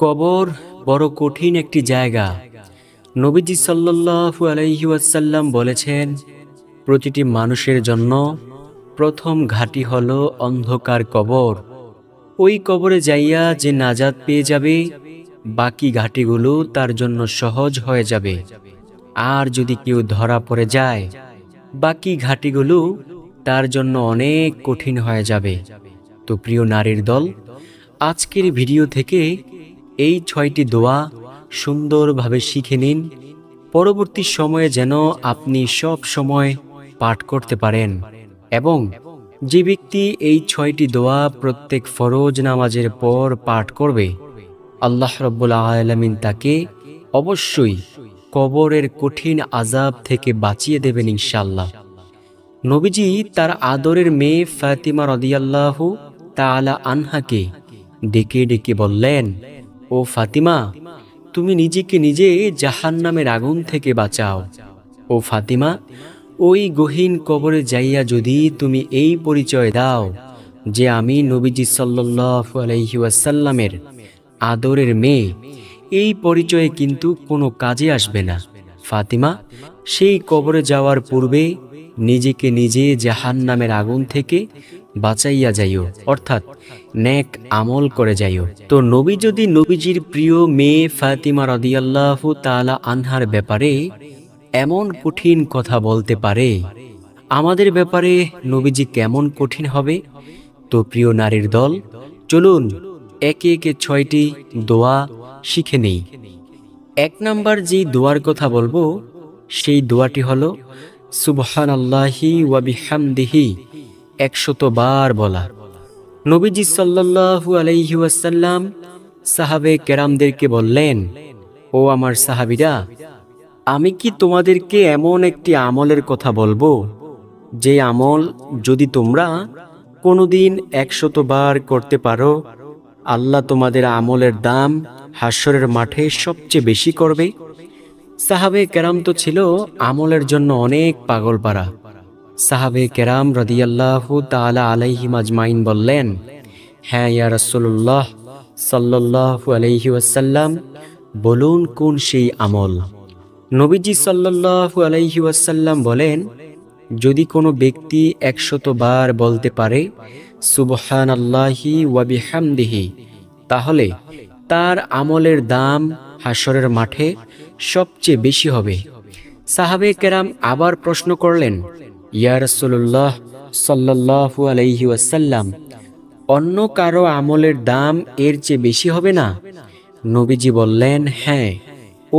কবর বড় কঠিন একটি জায়গা। নবীজি সাল্লাল্লাহু আলাইহি ওয়াসাল্লাম বলেছেন, প্রতিটি মানুষের জন্য প্রথম ঘাঁটি হলো অন্ধকার কবর। ওই কবরে যাইয়া যে নাজাত পেয়ে যাবে, বাকি ঘাঁটিগুলো তার জন্য সহজ হয়ে যাবে। আর যদি কেউ ধরা পড়ে যায়, বাকি ঘাঁটিগুলো তার জন্য অনেক কঠিন হয়ে যাবে। তো প্রিয় নারীর দল, আজকের ভিডিও থেকে এই 6টি দোয়া সুন্দরভাবে শিখে নিন, পরবর্তী সময়ে যেন আপনি সব সময় পাঠ করতে পারেন। এবং যে ব্যক্তি এই 6টি দোয়া প্রত্যেক ফরজ নামাজের পর পাঠ করবে, আল্লাহ রাব্বুল আলামিন তাকে অবশ্যই কবরের কঠিন আযাব থেকে বাঁচিয়ে দেবেন ইনশাআল্লাহ। নবীজি তার আদরের মেয়ে ফাতিমা রাদিয়াল্লাহু তাআলা আনহাকে ডেকে ডেকে বললেন, ও ফাতিমা, তুমি নিজেকে নিজে জাহান্নামের আগুন থেকে বাঁচাও। ও ফাতিমা, ওই গহীন কবরে যাইয়া যদি তুমি এই পরিচয় দাও যে আমি নবীজি সাল্লাল্লাহু আলাইহি ওয়াসাল্লামের আদরের মেয়ে, এই পরিচয়ে কিন্তু কোনো কাজে আসবে না। ফাতিমা, সেই কবরে যাওয়ার পূর্বে নিজেকে নিজে জাহান্নামের আগুন থেকে বাঁচাইয়া যাইও, অর্থাৎ নেক আমল করে যাইও। তো নবী যদি নবীজির প্রিয় মেয়ে ফাতিমা রাদিয়াল্লাহু তাআলা আনহার ব্যাপারে এমন কঠিন কথা বলতে পারে, আমাদের ব্যাপারে নবীজি কেমন কঠিন হবে? তো প্রিয় নারীর দল, চলুন একে একে 6টি দোয়া শিখে নেই। 1 নাম্বার যেই দোয়ার কথা বলবো, সেই দোয়াটি হলো সুবহানাল্লাহি ওয়া বিহামদিহি, 100 বার বলা। নবীজি সাল্লাল্লাহু আলাইহি ওয়াসাল্লাম সাহাবে কেরামদেরকে বললেন, ও আমার সাহাবীরা, আমি কি তোমাদেরকে এমন একটি আমলের কথা বলবো, যে আমল যদি তোমরা কোনোদিন 100 বার করতে পারো, আল্লাহ তোমাদের আমলের দাম হাশরের মাঠে সবচেয়ে বেশি করবে? সাহাবে কেরাম তো ছিল আমলের জন্য অনেক পাগলপারা। সাহাবে কেরাম রাদিয়াল্লাহু তাআলা আলাইহিম আজমাইন বললেন, হ্যাঁ ইয়া রাসূলুল্লাহ সাল্লাল্লাহু আলাইহি ওয়াসাল্লাম, বলুন কোন সেই আমল? নবীজি সাল্লাল্লাহু আলাইহি ওয়াসাল্লাম বলেন, যদি কোনো ব্যক্তি 100 বার বলতে পারে সুবহানাল্লাহি ওয়া বিহামদিহি, তাহলে তার আমলের দাম হাশরের মাঠে সবচেয়ে বেশি হবে। সাহাবে কেরাম আবার প্রশ্ন করলেন, ইয়া রাসূলুল্লাহ সাল্লাল্লাহু আলাইহি ওয়াসাল্লাম, অন্য কারো আমলের দাম এর চেয়ে বেশি হবে না? নবীজি বললেন, হ্যাঁ,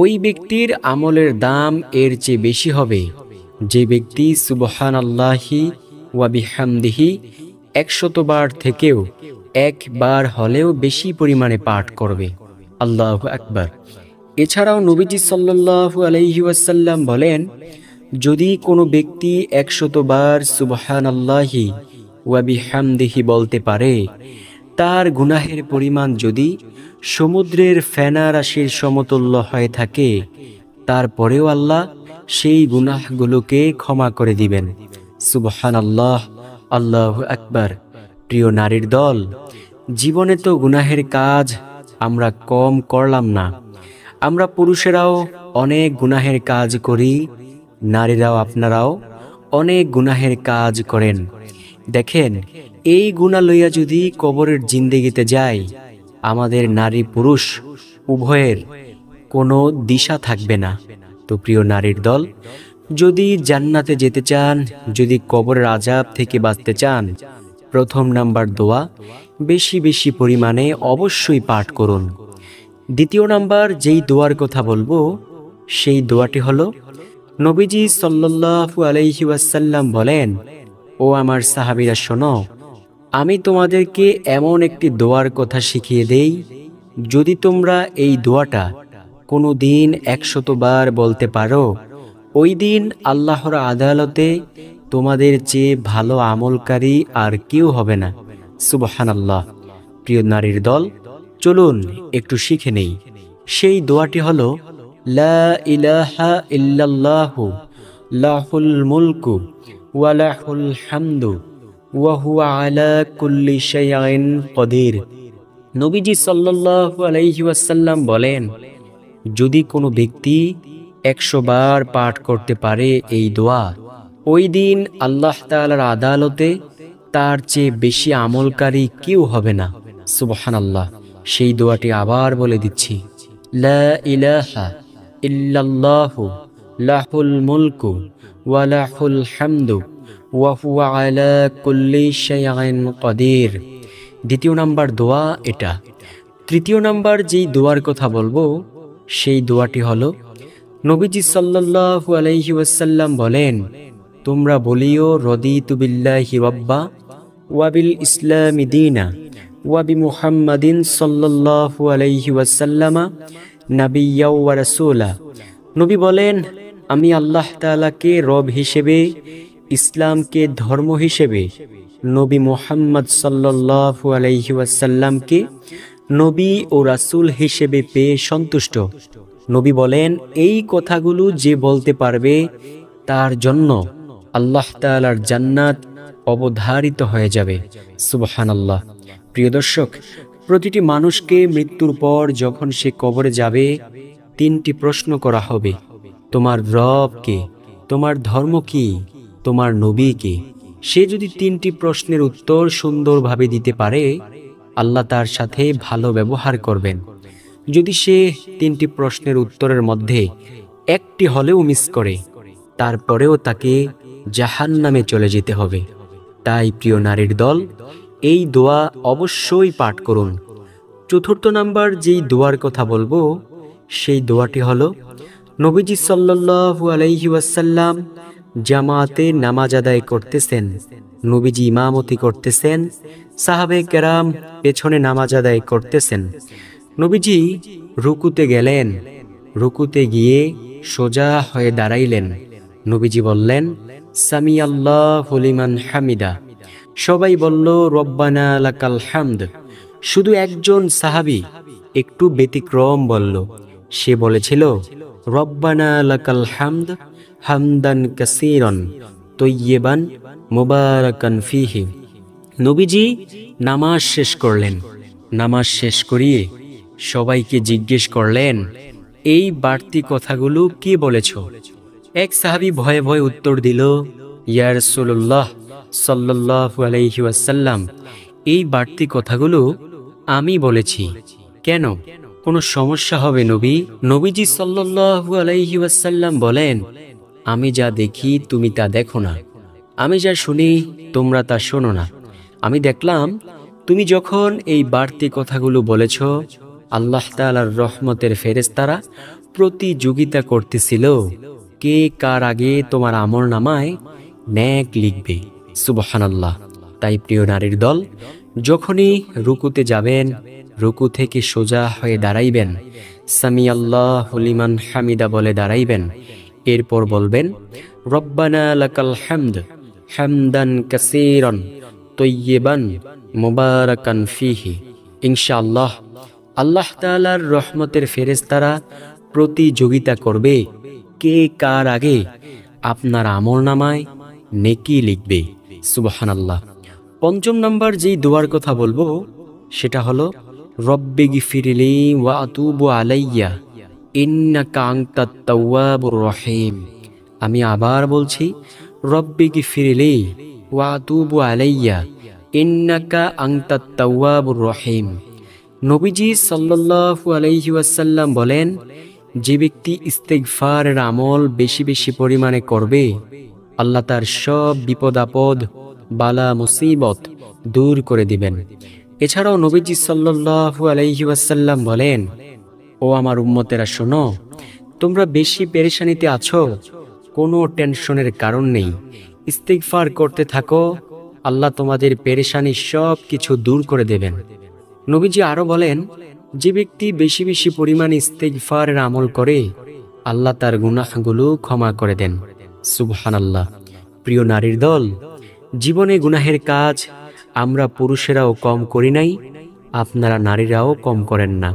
ওই ব্যক্তির আমলের দাম এর চেয়ে বেশি হবে যে ব্যক্তি সুবহানাল্লাহি ওয়া বিহামদিহি 100 বার থেকেও একবার হলেও বেশি পরিমাণে পাঠ করবে। আল্লাহু আকবার। এছাড়াও নবীজি সাল্লাল্লাহু আলাইহি ওয়াসাল্লাম বলেন, যদি কোনো ব্যক্তি 100 বার সুবহানাল্লাহি ওয়া বিহামদিহি বলতে পারে, তার গুনাহের পরিমাণ যদি সমুদ্রের ফেনা রাশির সমতুল্য হয়ে থাকে, তারপরেও আল্লাহ সেই গুনাহগুলোকে ক্ষমা করে দিবেন। সুবহানাল্লাহ, আল্লাহু আকবার। প্রিয় নারীর দল, জীবনে তো গুনাহের কাজ আমরা কম করলাম না। আমরা পুরুষেরাও অনেক গুনাহের কাজ করি, নারীরাও আপনারাও অনেক গুনাহের কাজ করেন। দেখেন, এই গুনাহ লইয়া যদি কবরের জিন্দেগিতে যাই, আমাদের নারী পুরুষ উভয়ের কোনো দিশা থাকবে না। তো প্রিয় নারীর দল, যদি জান্নাতে যেতে চান, যদি কবরের আযাব থেকে বাঁচতে চান, প্রথম নাম্বার দোয়া বেশি বেশি পরিমাণে অবশ্যই পাঠ করুন। দ্বিতীয় নাম্বার যেই দোয়ার কথা বলবো, সেই দোয়াটি হলো, নবীজি সাল্লাল্লাহু আলাইহি ওয়াসাল্লাম বলেন, ও আমার সাহাবীরা শোনো, আমি তোমাদেরকে এমন একটি দোয়ার কথা শিখিয়ে দেই, যদি তোমরা এই দোয়াটা কোনো দিন 100 বার বলতে পারো, ওই দিন আল্লাহর আদালতে তোমাদের চেয়ে ভালো আমলকারী আর কেউ হবে না। সুবহানাল্লাহ। প্রিয় নারীর দল, চলুন একটু শিখে নেই। সেই দোয়াটি হলো, লা ইলাহা ইল্লাল্লাহু লাহুল মুলকু ওয়া লাহুল হামদু ওয়া হুয়া আলা কুল্লি শাইইন কদির। নবীজি সাল্লাল্লাহু আলাইহি ওয়াসাল্লাম বলেন, যদি কোনো ব্যক্তি 100 বার পাঠ করতে পারে এই দোয়া, ওই দিন আল্লাহ তাআলার আদালতে তার চেয়ে বেশি আমলকারী কেউ হবে না। সুবহানাল্লাহ। সেই দোয়াটি আবার বলে দিচ্ছি, লা ইলাহা ইল্লাল্লাহু লাহুল মুলকু ওয়া লাহুল হামদু ওয়া হুয়া আলা কুল্লি শাইইন কাদির। দ্বিতীয় নাম্বার দোয়া এটা। তৃতীয় নাম্বার যেই দোয়ার কথা বলবো সেই দোয়াটি হলো, নবীজি সাল্লাল্লাহু আলাইহি ওয়াসাল্লাম বলেন, তোমরা বলিও রদিতু বিল্লাহি রাব্বা ওয়া বিল ইসলামি দীনা ওয়া বিমুহাম্মাদিন সাল্লাল্লাহু আলাইহি ওয়াসাল্লামা নাবিয়্যা ওয়া রাসূলা। নবী বলেন, আমি আল্লাহ তাআলাকে রব হিসেবে, ইসলামকে ধর্ম হিসেবে, নবী মুহাম্মদ সাল্লাল্লাহু আলাইহি ওয়াসাল্লামকে নবী ও রাসূল হিসেবে পেয়ে সন্তুষ্ট। নবী বলেন, এই কথাগুলো যে বলতে পারবে তার জন্য আল্লাহ তাআলার জান্নাত অবধারিত হয়ে যাবে। সুবহানাল্লাহ। প্রিয় দর্শক, প্রতিটি মানুষকে মৃত্যুর পর যখন সে কবরে যাবে, 3টি প্রশ্ন করা হবে। তোমার রব কে? তোমার ধর্ম কি? তোমার নবী কে? সে যদি 3টি প্রশ্নের উত্তর সুন্দরভাবে দিতে পারে, আল্লাহ তার সাথে ভালো ব্যবহার করবেন। যদি সে 3টি প্রশ্নের উত্তরের মধ্যে একটি হলেও মিস করে, তারপরেও তাকে জাহান্নামে চলে যেতে হবে। তাই প্রিয় নারীর দল, এই দোয়া অবশ্যই পাঠ করুন। চতুর্থ নাম্বার যেই দোয়ার কথা বলবো সেই দোয়াটি হলো, নবীজি সাল্লাল্লাহু আলাইহি ওয়াসাল্লাম জামাতে নামাজ আদায় করতেছেন, নবীজি ইমামতি করতেছেন, সাহাবে কেরাম পেছনে নামাজ আদায় করতেছেন। নবীজি রুকুতে গেলেন, রুকুতে গিয়ে সোজা হয়ে দাঁড়াইলেন। নবীজি বললেন, সামি আল্লাহু লিমান হামিদা। সবাই বলল, রব্বানা লাকাল হামদ। শুধু একজন সাহাবী একটু ব্যতিক্রম বলল। সে বলেছিল, রব্বানা লাকাল হামদ হামদান কাসীরান তাইয়্যিবান মুবারাকান ফীহি। নবীজি নামাজ শেষ করলেন। নামাজ শেষ করিয়ে সবাইকে জিজ্ঞেস করলেন, এই বাড়তি কথাগুলো কি বলেছ? এক সাহাবী ভয়ে ভয়ে উত্তর দিল, ইয়া রাসূলুল্লাহ সাল্লাল্লাহু আলাইহি ওয়াসাল্লাম, এই বাড়তি কথাগুলো আমি বলেছি। কেন? কোনো সমস্যা হবে নবী? নবীজি সাল্লাল্লাহু আলাইহি ওয়াসাল্লাম বলেন, আমি যা দেখি তুমি তা দেখো না, আমি যা শুনি তোমরা তা শোনো না। আমি দেখলাম তুমি যখন এই বাড়তি কথাগুলো বলেছ, আল্লাহ তাআলার রহমতের ফেরেশতারা প্রতিযোগিতা করতেছিল কে কার আগে তোমার আমলনামায় নেক লিখবে। সুবহানাল্লাহ। তাই প্রিয় নারীর দল, যখনই রুকুতে যাবেন, রুকু থেকে সোজা হয়ে দাঁড়াইবেন, সামি আল্লাহু লিমান হামিদা বলে দাঁড়াইবেন। এরপর বলবেন, রব্বানা লাকাল হামদ হামদান কাসীরান তাইয়্যিবান মুবারাকান ফীহি। ইনশাআল্লাহ আল্লাহ তাআলার রহমতের ফেরেশতারা প্রতিযোগিতা করবে কে কার আগে আপনার আমলনামায় নেকি লিখবে। সুবহানাল্লাহ। পঞ্চম নাম্বার যেই দোয়ার কথা বলবো সেটা হলো, রব্বিগফিরলি ওয়া আতুবু আলাইয়া ইন্নাকা আনতাত তাওয়াবুর রহিম। আমি আবার বলছি, রব্বিগফিরলি ওয়া আতুবু আলাইয়া ইন্নাকা আনতাত তাওয়াবুর রহিম। নবীজি সাল্লাল্লাহু আলাইহি ওয়াসাল্লাম বলেন, যে ব্যক্তি ইস্তেগফারের আমল বেশি বেশি পরিমাণে করবে, আল্লাহ তার সব বিপদ আপদ, বালা মুসিবত দূর করে দিবেন। এছাড়াও নবীজি সাল্লাল্লাহু আলাইহি ওয়াসাল্লাম বলেন, ও আমার উম্মতেরা শোনো, তোমরা বেশি পেরেশানিতে আছো, কোনো টেনশনের কারণ নেই। ইস্তিগফার করতে থাকো, আল্লাহ তোমাদের পেরেশানি সব কিছু দূর করে দেবেন। নবীজি আরো বলেন, যে ব্যক্তি বেশি বেশি পরিমাণে ইস্তিগফারের আমল করে, আল্লাহ তার গুনাহগুলো ক্ষমা করে দেন। সুবহানাল্লাহ। প্রিয় নারীর দল, জীবনে গুনাহের কাজ আমরা পুরুষেরাও কম করি নাই, আপনারা নারীরাও কম করেন না।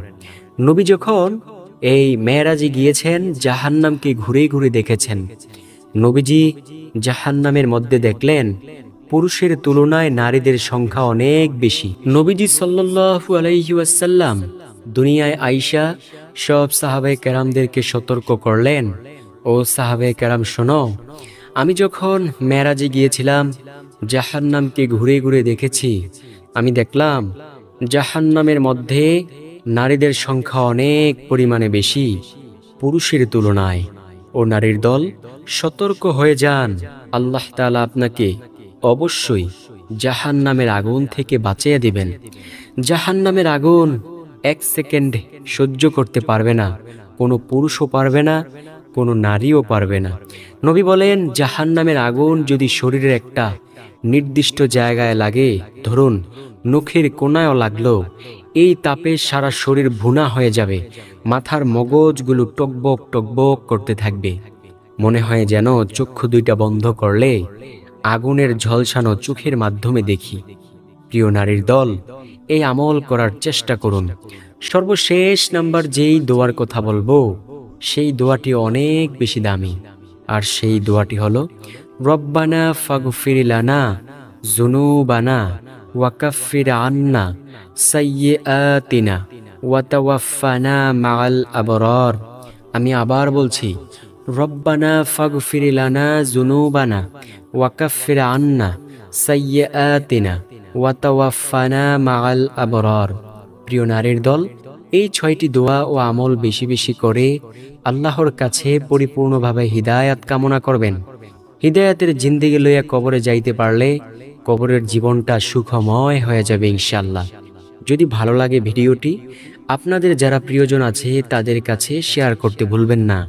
নবী যখন এই মেরাজে গিয়েছেন, জাহান্নামকে ঘুরে ঘুরে দেখেছেন। নবীজি জাহান্নামের মধ্যে দেখলেন পুরুষের তুলনায় নারীদের সংখ্যা অনেক বেশি। নবীজি সাল্লাল্লাহু আলাইহি ওয়াসাল্লাম দুনিয়ায় আইসা সব সাহাবায়ে কেরামদেরকে সতর্ক করলেন, ও সাহাবায়ে কেরাম শোনো, আমি যখন মেরাজে গিয়েছিলাম জাহান্নামকে ঘুরে ঘুরে দেখেছি। আমি দেখলাম জাহান্নামের মধ্যে নারীদের সংখ্যা অনেক পরিমাণে বেশি পুরুষের তুলনায়। ও নারীর দল, সতর্ক হয়ে যান, আল্লাহ তাআলা আপনাকে অবশ্যই জাহান্নামের আগুন থেকে বাঁচিয়ে দিবেন। জাহান্নামের আগুন 1 সেকেন্ড সহ্য করতে পারবে না, কোনো পুরুষও পারবে না, কোনো নারীও পারবে না। নবী বলেন, জাহান্নামের আগুন যদি শরীরের একটা নির্দিষ্ট জায়গায় লাগে, ধরুন নখের কোনায়ও লাগলো, এই তাপে সারা শরীর ভুনা হয়ে যাবে, মাথার মগজগুলো টকবক টকবক করতে থাকবে, মনে হয় যেন চক্ষু দুইটা বন্ধ করলে আগুনের ঝলসানো চোখের মাধ্যমে দেখি। প্রিয় নারীর দল, এই আমল করার চেষ্টা করুন। সর্বশেষ নাম্বার যেই দোয়ার কথা বলবো, সেই দোয়াটি অনেক বেশি দামি, আর সেই দোয়াটি হলো রব্বানা ফাগফির লানা যুনুবানা ওয়া কাফির আন্না সাইয়্যাতিনা ওয়া তাওয়াফানা মাআল আবরার। আমি আবার বলছি, রব্বানা ফাগফির লানা যুনুবানা ওয়া কাফির আন্না সাইয়্যাতিনা ওয়া তাওয়াফানা মাআল আবরার। প্রিয় নারীর দল, এই 6টি দোয়া ও আমল বেশি বেশি করে আল্লাহর কাছে পরিপূর্ণভাবে হিদায়াত কামনা করবেন। হিদায়াতের জিন্দেগি লইয়া কবরে যাইতে পারলে কবরের জীবনটা সুখময় হয়ে যাবে ইনশাআল্লাহ। যদি ভালো লাগে ভিডিওটি, আপনাদের যারা প্রিয়জন আছে তাদের কাছে শেয়ার করতে ভুলবেন না।